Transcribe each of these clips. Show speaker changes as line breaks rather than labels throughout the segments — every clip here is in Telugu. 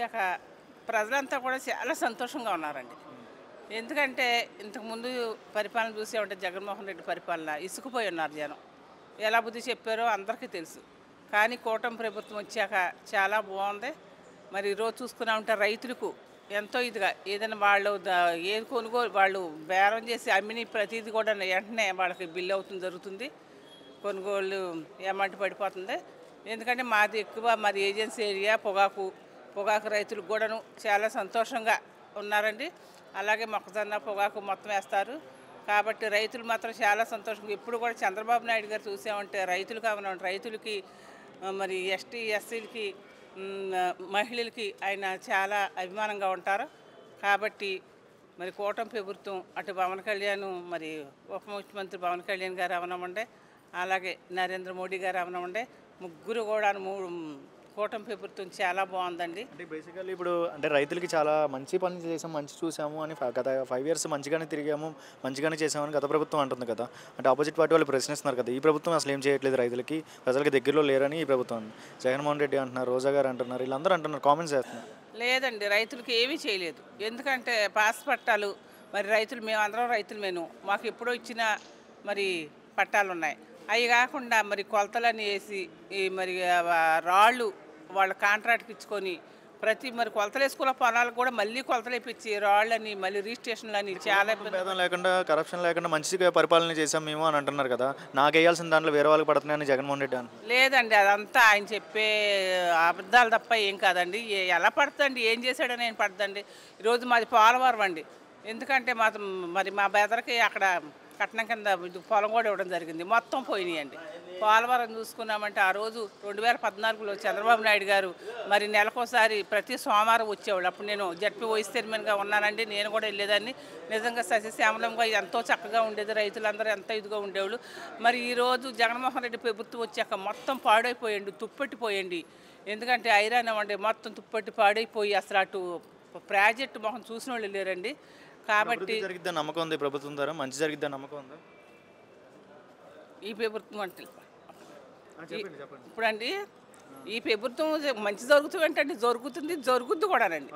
వచ్చాక ప్రజలంతా కూడా చాలా సంతోషంగా ఉన్నారండి. ఎందుకంటే ఇంతకుముందు పరిపాలన చూసామంటే జగన్మోహన్ రెడ్డి పరిపాలన ఇసుకుపోయి ఉన్నారు జనం. ఎలా బుద్ధి చెప్పారో అందరికీ తెలుసు. కానీ కూటమి ప్రభుత్వం వచ్చాక చాలా బాగుంది. మరి ఈరోజు చూసుకున్నామంటే రైతులకు ఎంతో ఇదిగా ఏదైనా వాళ్ళు ఏది కొనుగోలు వాళ్ళు బేరం చేసి అమ్మిని ప్రతిదీ కూడా వెంటనే వాళ్ళకి బిల్లు అవుతుంది జరుగుతుంది. కొనుగోలు అమౌంట్ పడిపోతుంది. ఎందుకంటే మాది ఎక్కువ మాది ఏజెన్సీ ఏరియా పొగాకు రైతులకు కూడాను చాలా సంతోషంగా ఉన్నారండి. అలాగే మొక్కజొన్న పొగాకు మొత్తం వేస్తారు. కాబట్టి రైతులు మాత్రం చాలా సంతోషంగా ఎప్పుడు కూడా చంద్రబాబు నాయుడు గారు చూసామంటే రైతులు కావాలంటే రైతులకి మరి ఎస్టీ ఎస్సీలకి మహిళలకి ఆయన చాలా అభిమానంగా ఉంటారు. కాబట్టి మరి కూటమి ప్రభుత్వం అటు పవన్ కళ్యాణ్ మరి ఉప ముఖ్యమంత్రి పవన్ కళ్యాణ్ గారు అవనమండే అలాగే నరేంద్ర మోడీ గారు అవనమండే ముగ్గురు కూడా కూటమి ప్రభుత్వం చాలా బాగుందండి.
అంటే బేసికల్లీ ఇప్పుడు అంటే రైతులకి చాలా మంచి పని చేసాము, మంచి చూసాము అని గత 5 years మంచిగానే తిరిగాము, మంచిగానే చేసామని గత ప్రభుత్వం అంటుంది కదా. అంటే ఆపోజిట్ పార్టీ వాళ్ళు ప్రశ్నిస్తున్నారు కదా, ఈ ప్రభుత్వం అసలు ఏం చేయట్లేదు రైతులకి, ప్రజలకి దగ్గరలో లేరని ఈ ప్రభుత్వం. జగన్మోహన్ రెడ్డి అంటున్నారు, రోజా గారు అంటున్నారు, వీళ్ళందరూ అంటున్నారు, కామెంట్స్ చేస్తున్నారు.
లేదండి, రైతులకి ఏమీ చేయలేదు. ఎందుకంటే పాస్ పట్టాలు మరి రైతులు మేమందరం రైతులమేను, మాకు ఎప్పుడో ఇచ్చిన మరి పట్టాలు ఉన్నాయి. అవి కాకుండా మరి కొలతలని వేసి మరి రాళ్ళు వాళ్ళ కాంట్రాక్ట్కి ఇచ్చుకొని మరి కొలతలు వేసుకున్న పొలాలకు కూడా మళ్ళీ కొలతలు వేయించి రాళ్ళని మళ్ళీ రిజిస్ట్రేషన్లని చాలా
భేదం లేకుండా కరప్షన్ లేకుండా మంచిగా పరిపాలన చేసాం మేము అని అంటున్నారు కదా. నాకు వేయాల్సిన దాంట్లో వేరే వాళ్ళకి పడుతున్నాయని జగన్మోహన్ రెడ్డి అని.
లేదండి, అదంతా ఆయన చెప్పే అబద్ధాలు తప్ప ఏం కాదండి. ఎలా పడుతుందండి, ఏం చేశాడని ఆయన పడుతుందండి. ఈరోజు మాది పోలవరం అండి. ఎందుకంటే మరి మా బెదరకి అక్కడ కట్నం కింద పొలం కూడా ఇవ్వడం జరిగింది, మొత్తం పోయినాయండి. పోలవరం చూసుకున్నామంటే ఆ రోజు 2014లో చంద్రబాబు నాయుడు గారు మరి నెలకోసారి ప్రతి సోమవారం వచ్చేవాళ్ళు. అప్పుడు నేను జడ్పీ వైస్ చైర్మన్గా ఉన్నానండి, నేను కూడా వెళ్ళేదాన్ని. నిజంగా సస్యశ్యామలంగా ఎంతో చక్కగా ఉండేది, రైతులందరూ ఎంతో ఇదిగా ఉండేవాళ్ళు. మరి ఈరోజు జగన్మోహన్ రెడ్డి ప్రభుత్వం వచ్చాక మొత్తం పాడైపోయండి, తుప్పట్టిపోయండి. ఎందుకంటే ఐరన్ అవ్వండి మొత్తం తుప్పట్టి పాడైపోయి అసలు అటు ప్రాజెక్టు మొహం చూసిన వాళ్ళు లేరండి. కాబట్టి
జరిగిద్దా నమ్మకం ఉంది, ప్రభుత్వం ద్వారా మంచి జరిగిద్దా నమ్మకం ఉందా
ఈ ప్రభుత్వం అంటే ఇప్పుడండి ఈ ప్రభుత్వం మంచి జరుగుతుందంటే జరుగుద్ది కూడానండి,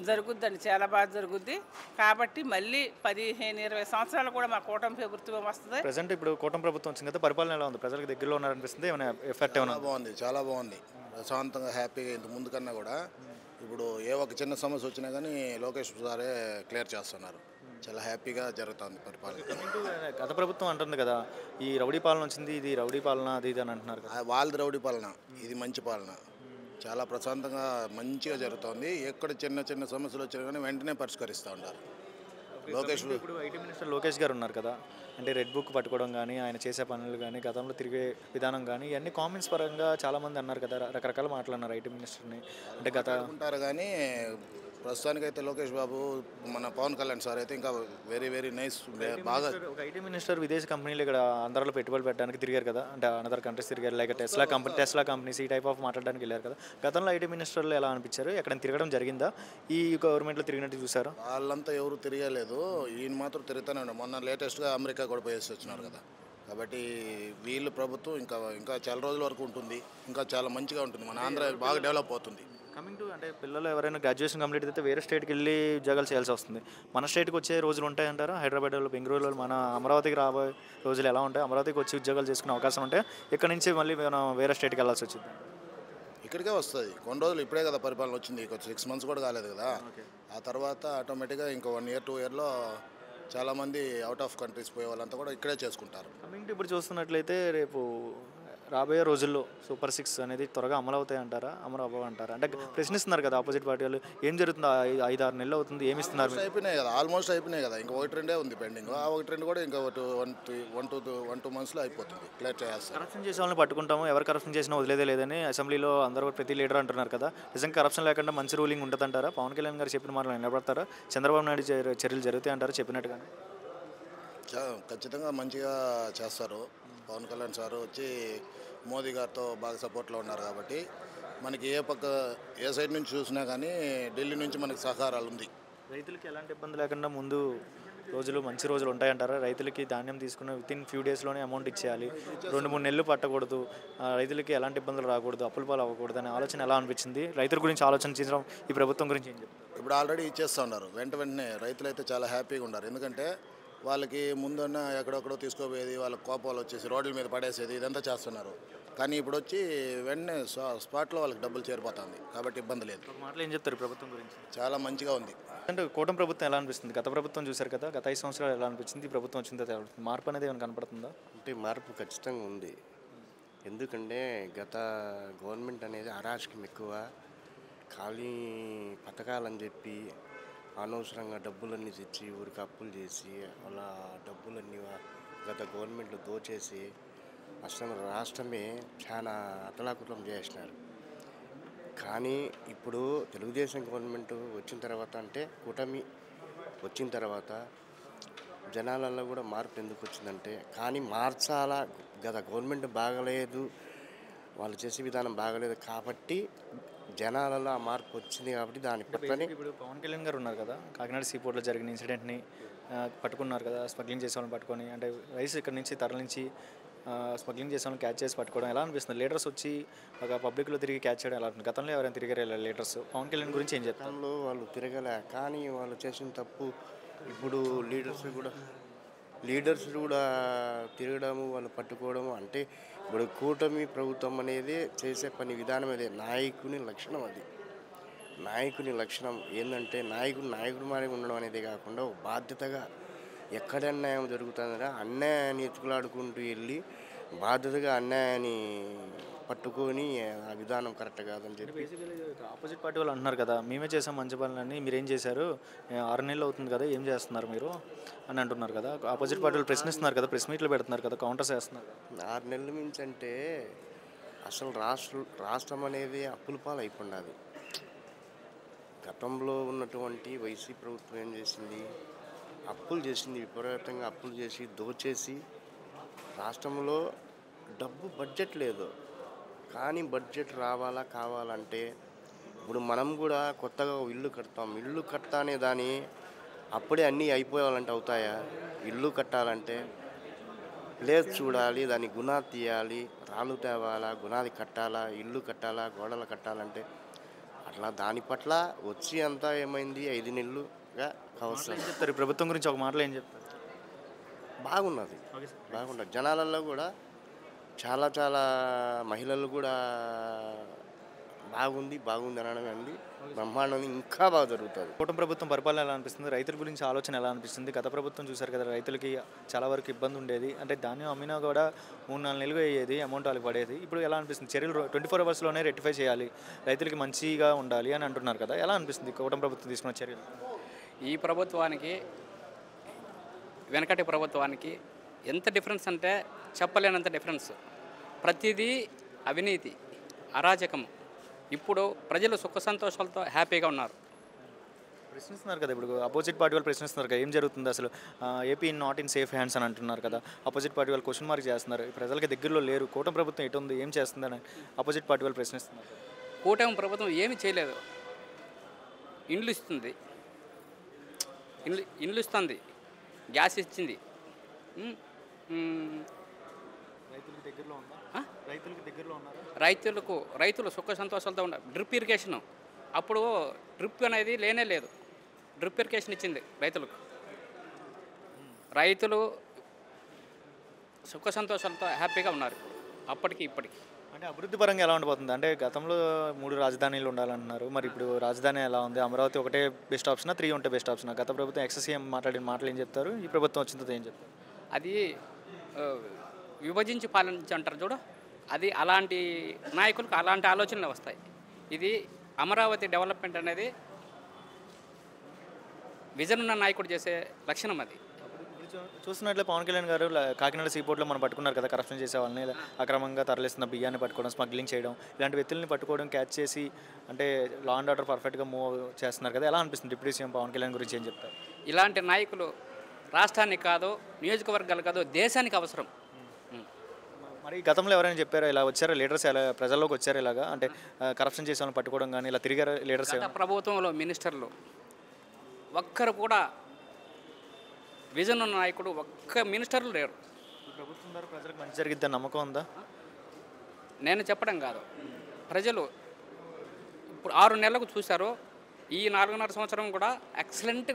జరుగుద్దండి, చాలా బాగా జరుగుద్ది. కాబట్టి మళ్ళీ 15-20 సంవత్సరాలు కూడా మా కూటమి ప్రభుత్వం వస్తుంది.
ప్రజెంట్ ఇప్పుడు కూటమి ప్రభుత్వం వచ్చింది కదా, పరిపాలన ఎలా ఉంది, ప్రజలకు దగ్గరలో ఉన్నారనిపిస్తుంది, ఏమైనా ఎఫెక్ట్ ఏమైనా?
బాగుంది, చాలా బాగుంది, ప్రశాంతంగా హ్యాపీగా. ఇంత ముందు కన్నా కూడా ఇప్పుడు ఏ ఒక చిన్న సమస్య వచ్చినా కానీ లోకేష్ సారే క్లియర్ చేస్తున్నారు. చాలా హ్యాపీగా జరుగుతుంది పరిపాలన.
గత ప్రభుత్వం అంటుంది కదా, ఈ రౌడీ పాలన వచ్చింది, ఇది రౌడీ పాలన అది ఇది అని అంటున్నారు.
వాళ్ళది రౌడీ పాలన, ఇది మంచి పాలన. చాలా ప్రశాంతంగా మంచిగా జరుగుతుంది. ఎక్కడ చిన్న చిన్న సమస్యలు వచ్చినా కానీ వెంటనే పరిష్కరిస్తూ ఉంటారు. లోకేష్
ఇప్పుడు ఐటీ మినిస్టర్ లోకేష్ గారు ఉన్నారు కదా, అంటే రెడ్ బుక్ పట్టుకోవడం కానీ ఆయన చేసే పనులు కానీ గతంలో తిరిగే విధానం కానీ ఇవన్నీ కామెంట్స్ పరంగా చాలామంది అన్నారు కదా, రకరకాల మాటలు అన్నారు ఐటీ మినిస్టర్ని. అంటే గత
ఉంటారు కానీ ప్రస్తుతానికైతే లోకేష్ బాబు మన పవన్ కళ్యాణ్ సార్ అయితే ఇంకా వెరీ వెరీ నైస్. బాగా
ఒక ఐటీ మినిస్టర్ విదేశీ కంపెనీలు ఇక్కడ ఆంధ్రాలో పెట్టుబడులు పెట్టడానికి తిరిగారు కదా, అంటే అనదర్ కంట్రీస్ తిరిగారు, లైక్ టెస్లా కంపెనీస్ ఈ టైప్ ఆఫ్ మాట్లాడడానికి వెళ్ళారు కదా. గతంలో ఐటీ మినిస్టర్లు ఎలా అనిపించారు, ఎక్కడ తిరగడం జరిగిందా, ఈ గవర్నమెంట్లో తిరిగినట్టు చూసారు?
వాళ్ళంతా ఎవరు తిరగలేదు, ఈయన మాత్రం తిరుగుతూనే ఉన్నాడు. మొన్న లేటెస్ట్గా అమెరికా కూడా పోయేసి వచ్చినారు కదా. కాబట్టి వీళ్ళు ప్రభుత్వం ఇంకా ఇంకా చాలా రోజుల వరకు ఉంటుంది, ఇంకా చాలా మంచిగా ఉంటుంది. మన ఆంధ్ర బాగా డెవలప్ అవుతుంది.
కమింగ్ టు అంటే పిల్లలు ఎవరైనా గ్రాడ్యుయేషన్ కంప్లీట్ అయితే వేరే స్టేట్కి వెళ్ళి ఉద్యోగాలు చేయాల్సి వస్తుంది. మన స్టేట్కి వచ్చే రోజులు ఉంటాయంటారా? హైదరాబాద్లో బెంగళూరులో మన అమరావతికి రాబోయే రోజులు ఎలా ఉంటాయి? అమరావతికి వచ్చి ఉద్యోగాలు చేసుకునే అవకాశం ఉంటే ఇక్కడ నుంచి మళ్ళీ మనం వేరే స్టేట్కి వెళ్ళాల్సి వచ్చింది.
ఇక్కడికే వస్తుంది. కొన్ని రోజులు ఇప్పుడే కదా పరిపాలన వచ్చింది, 6 months కూడా కాలేదు కదా. ఆ తర్వాత ఆటోమేటిక్గా ఇంకో 1 year 2 yearలో చాలామంది అవుట్ ఆఫ్ కంట్రీస్ పోయే వాళ్ళంతా కూడా ఇక్కడే చేసుకుంటారు.
కమింగ్ టు ఇప్పుడు చూస్తున్నట్లయితే రేపు రాబోయే రోజుల్లో సూపర్ 6 అనేది త్వరగా అమలు అవుతాయి అంటారా, అమలు అవ్వవు అంటారా? అంటే ప్రశ్నిస్తున్నారు కదా ఆపోజిట్ పార్టీ వాళ్ళు, ఏం జరుగుతుంది, 5-6 నెలలు అవుతుంది, ఏమి ఇస్తున్నారు?
అయిపోయినాయి కదా, ఆల్మోస్ట్ అయిపోయినాయి కదా, ఇంకా 1-2 ఉంది పెండింగ్. ఆ 1-2 కూడా ఇంకా 1-2 monthsలో అయిపోతుంది, క్లియర్ చేస్తారు.
కరప్షన్ చేసే వాళ్ళని పట్టుకుంటాము, ఎవరు కరప్షన్ చేసినా వదిలేదే లేదని అసెంబ్లీలో అందరూ ప్రతి లీడర్ అంటున్నారు కదా. నిజంగా కరప్షన్ లేకుండా మంచి రూలింగ్ ఉంటుంది అంటారా? పవన్ కళ్యాణ్ గారు చెప్పిన మాటలు నిలబడతారా? చంద్రబాబు నాయుడు చర్యలు జరుగుతాయి అంటారా చెప్పినట్టుగానే?
ఖచ్చితంగా మంచిగా చేస్తారు. పవన్ కళ్యాణ్ సార్ వచ్చి మోదీ గారితో బాగా సపోర్ట్లో ఉన్నారు కాబట్టి మనకి ఏ సైడ్ నుంచి చూసినా కానీ ఢిల్లీ నుంచి మనకి సహకారాలు ఉంది.
రైతులకి ఎలాంటి ఇబ్బంది లేకుండా ముందు రోజులు మంచి రోజులు ఉంటాయంటారా? రైతులకి ధాన్యం తీసుకున్న వితిన్ ఫ్యూ డేస్లోనే అమౌంట్ ఇచ్చేయాలి, 2-3 నెలలు పట్టకూడదు, రైతులకి ఎలాంటి ఇబ్బందులు రాకూడదు, అప్పుల పాలు అవ్వకూడదు అనే ఆలోచన ఎలా అనిపించింది? రైతుల గురించి ఆలోచన చేయడం ఈ ప్రభుత్వం గురించి ఏం చెప్తారు?
ఇప్పుడు ఆల్రెడీ ఇచ్చేస్తూ ఉన్నారు. వెంటనే రైతులైతే చాలా హ్యాపీగా ఉన్నారు. ఎందుకంటే వాళ్ళకి ముందున్న ఎక్కడెక్కడో తీసుకోపోయేది, వాళ్ళకి కోపాలు వచ్చేసి రోడ్ల మీద పడేసేది, ఇదంతా చేస్తున్నారు. కానీ ఇప్పుడు వచ్చి వెంటనే స్పాట్లో వాళ్ళకి డబ్బులు చేరిపోతుంది. కాబట్టి ఇబ్బంది లేదు.
ఒక మాటలు ఏం చెప్తారు ప్రభుత్వం గురించి?
చాలా మంచిగా ఉంది.
అంటే కూటమి ప్రభుత్వం ఎలా అనిపిస్తుంది? గత ప్రభుత్వం చూశారు కదా, గత 5 సంవత్సరాలు ఎలా అనిపించింది? ఈ ప్రభుత్వం వచ్చిన తర్వాత మార్పు అనేది ఏమైనా కనపడుతుందా?
అంటే మార్పు ఖచ్చితంగా ఉంది. ఎందుకంటే గత గవర్నమెంట్ అనేది అరాచకం ఎక్కువ, ఖాళీ పథకాలని చెప్పి అనవసరంగా డబ్బులన్నీ తెచ్చి ఊరికి అప్పులు చేసి అలా డబ్బులన్నీ గత గవర్నమెంట్లో దోచేసి అసలు రాష్ట్రమే చాలా అతలాకుతలం చేసినారు. కానీ ఇప్పుడు తెలుగుదేశం గవర్నమెంట్ వచ్చిన తర్వాత, అంటే కూటమి వచ్చిన తర్వాత జనాలలో కూడా మార్పు ఎందుకు వచ్చిందంటే, కానీ మార్చాలా, గత గవర్నమెంట్ బాగలేదు, వాళ్ళు చేసే విధానం బాగలేదు కాబట్టి జనాలలో ఆ మార్పు వచ్చింది. కాబట్టి దాని పట్లనే
ఇప్పుడు పవన్ కళ్యాణ్ గారు ఉన్నారు కదా, కాకినాడ సీపోర్ట్లో జరిగిన ఇన్సిడెంట్ని పట్టుకున్నారు కదా, స్మగ్లింగ్ చేసే వాళ్ళని పట్టుకొని, అంటే రైస్ ఇక్కడ నుంచి తరలించి స్మగ్లింగ్ చేసే వాళ్ళని క్యాచ్ చేసి పట్టుకోవడం ఎలా అనిపిస్తుంది? లీడర్స్ వచ్చి ఒక పబ్లిక్లో తిరిగి క్యాచ్ చేయడం ఎలా ఉంటుంది? గతంలో ఎవరైనా తిరిగారు లీడర్స్? పవన్ కళ్యాణ్ గురించి ఏం చెప్తారు?
గతంలో వాళ్ళు తిరగలే, కానీ వాళ్ళు చేసిన తప్పు ఇప్పుడు లీడర్స్ కూడా తిరగడము, వాళ్ళు పట్టుకోవడము, అంటే ఇప్పుడు కూటమి ప్రభుత్వం అనేది చేసే పని విధానం అదే. నాయకుని లక్షణం అది. నాయకుని లక్షణం ఏంటంటే నాయకుడు మారి ఉండడం అనేది కాకుండా ఒక బాధ్యతగా ఎక్కడ అన్యాయం జరుగుతుందో అన్యాయాన్ని ఎత్తుకులాడుకుంటూ వెళ్ళి బాధ్యతగా అన్యాయాన్ని పట్టుకొని ఆ విధానం కరెక్ట్ కాదని చెప్పి
బేసికలీ ఆపోజిట్ పార్టీ వాళ్ళు అంటున్నారు కదా, మేమే చేసాం మంచి పనులన్నీ, మీరేం చేశారు, 6 నెలలు అవుతుంది కదా, ఏం చేస్తున్నారు మీరు అని అంటున్నారు కదా. ఆపోజిట్ పార్టీ వాళ్ళు ప్రశ్నిస్తున్నారు కదా, ప్రెస్ మీట్లు పెడుతున్నారు కదా, కౌంటర్స్ వేస్తున్నారు.
6 నెలల మించి అంటే అసలు రాష్ట్రం అనేది అప్పుల పాలు అయిపోయింది. గతంలో ఉన్నటువంటి వైసీపీ ప్రభుత్వం ఏం చేసింది, అప్పులు చేసింది, విపరీతంగా అప్పులు చేసి దోచేసి రాష్ట్రంలో డబ్బు బడ్జెట్ లేదు. కానీ బడ్జెట్ కావాలంటే ఇప్పుడు మనం కూడా కొత్తగా ఇల్లు కడతాం. ఇల్లు కడతానే దాని అప్పుడే అన్నీ అయిపోవాలంటే అవుతాయా? ఇల్లు కట్టాలంటే ప్లేస్ చూడాలి, దాన్ని గుణాలు తీయాలి, రాళ్ళు తేవాలా, గుణాది కట్టాలా, ఇల్లు కట్టాలా, గోడలు కట్టాలంటే అట్లా దాని పట్ల వచ్చి అంతా ఏమైంది 5 నెలలుగా కావచ్చు.
ఏం చెప్తారు ఈ ప్రభుత్వం గురించి? ఒక మాటలో ఏం చెప్తారు?
బాగున్నది. జనాలలో కూడా చాలా మహిళలు కూడా బాగుంది అనడం అండి. బ్రహ్మాండం ఇంకా బాగా జరుగుతుంది.
కూటమి ప్రభుత్వం పరిపాలన ఎలా అనిపిస్తుంది? రైతుల గురించి ఆలోచన ఎలా అనిపిస్తుంది? గత ప్రభుత్వం చూశారు కదా, రైతులకి చాలా వరకు ఇబ్బంది ఉండేది, అంటే ధాన్యం అమ్మినా కూడా 3-4 నెలలు అయ్యేది, అమౌంట్ వాళ్ళకి పడేది. ఇప్పుడు ఎలా అనిపిస్తుంది? చర్యలు 24 అవర్స్లోనే రెక్టిఫై చేయాలి, రైతులకి మంచిగా ఉండాలి అని అంటున్నారు కదా, ఎలా అనిపిస్తుంది కూటమి ప్రభుత్వం తీసుకున్న చర్యలు?
ఈ ప్రభుత్వానికి వెనకటి ప్రభుత్వానికి ఎంత డిఫరెన్స్ అంటే చెప్పలేనంత డిఫరెన్స్. ప్రతిదీ అవినీతి, అరాచకం. ఇప్పుడు ప్రజలు సుఖ సంతోషాలతో హ్యాపీగా ఉన్నారు.
ప్రశ్నిస్తున్నారు కదా, ఇప్పుడు అపోజిట్ పార్టీ వాళ్ళు ప్రశ్నిస్తున్నారు కదా, ఏం జరుగుతుంది అసలు, AP not in safe hands అని అంటున్నారు కదా. అపోజిట్ పార్టీ వాళ్ళు క్వశ్చన్ మార్క్ చేస్తున్నారు, ప్రజలకి దగ్గరలో లేరు, కూటమి ప్రభుత్వం ఎటు ఉంది, ఏం చేస్తుందని అపోజిట్ పార్టీ వాళ్ళు ప్రశ్నిస్తున్నారు.
కూటమి ప్రభుత్వం ఏమి చేయలేదు. ఇండ్లు ఇస్తుంది, గ్యాస్ ఇచ్చింది. రైతులు సుఖ సంతోషాలతో ఉన్నారు. డ్రిప్ ఇరిగేషన్ అప్పుడు డ్రిప్ అనేది లేనే లేదు, డ్రిప్ ఇరిగేషన్ ఇచ్చింది రైతులు సుఖ సంతోషాలతో హ్యాపీగా ఉన్నారు అప్పటికి ఇప్పటికి.
అంటే అభివృద్ధి పరంగా ఎలా ఉండిపోతుంది? అంటే గతంలో 3 రాజధానిలు ఉండాలంటున్నారు, మరి ఇప్పుడు రాజధాని ఎలా ఉంది? అమరావతి ఒకటే బెస్ట్ ఆప్షనా, 3 ఉంటే బెస్ట్ ఆప్షనా? గత ప్రభుత్వం ఎక్సెస్ఎం మాట్లాడిన మాటలు ఏం చెప్తారు, ఈ ప్రభుత్వం వచ్చిన తర్వాత ఏం చెప్తారు?
అది విభజించి పాలించంటారు చూడు, అది అలాంటి నాయకులకు అలాంటి ఆలోచనలు వస్తాయి. ఇది అమరావతి డెవలప్మెంట్ అనేది విజన్ ఉన్న నాయకుడు చేసే లక్షణం. అది
చూస్తున్నట్లే పవన్ కళ్యాణ్ గారు కాకినాడ సీపోర్ట్లో మనం పట్టుకున్నారు కదా, కరప్షన్ చేసే వాళ్ళని, అక్రమంగా తరలిస్తున్న బియ్యాన్ని పట్టుకోవడం, స్మగ్లింగ్ చేయడం, ఇలాంటి వ్యక్తుల్ని పట్టుకోవడం, క్యాచ్ చేసి, అంటే లా అండ్ ఆర్డర్ పర్ఫెక్ట్గా మూవ్ చేస్తున్నారు కదా, ఎలా అనిపిస్తుంది? డిప్యూటీ సీఎం పవన్ కళ్యాణ్ గురించి ఏం చెప్తారు?
ఇలాంటి నాయకులు రాష్ట్రానికి కాదు, నియోజకవర్గాలు కాదు, దేశానికి అవసరం.
మరి గతంలో ఎవరైనా చెప్పారా ఇలా వచ్చారా లీడర్స్, ఎలా ప్రజల్లోకి వచ్చారు ఇలాగా, అంటే కరప్షన్ చేసే వాళ్ళని పట్టుకోవడం కానీ ఇలా తిరిగారు లీడర్స్?
ప్రభుత్వంలో మినిస్టర్లు ఒక్కరు కూడా విజన్ ఉన్న నాయకుడు ఒక్క మినిస్టర్లు లేరు.
ఈ ప్రభుత్వం ద్వారా ప్రజలకు మంచి జరిగిద్దని నమ్మకం ఉందా?
నేను చెప్పడం కాదు, ప్రజలు ఇప్పుడు 6 నెలలకు చూశారు. ఈ 4.5 సంవత్సరం కూడా ఎక్సలెంట్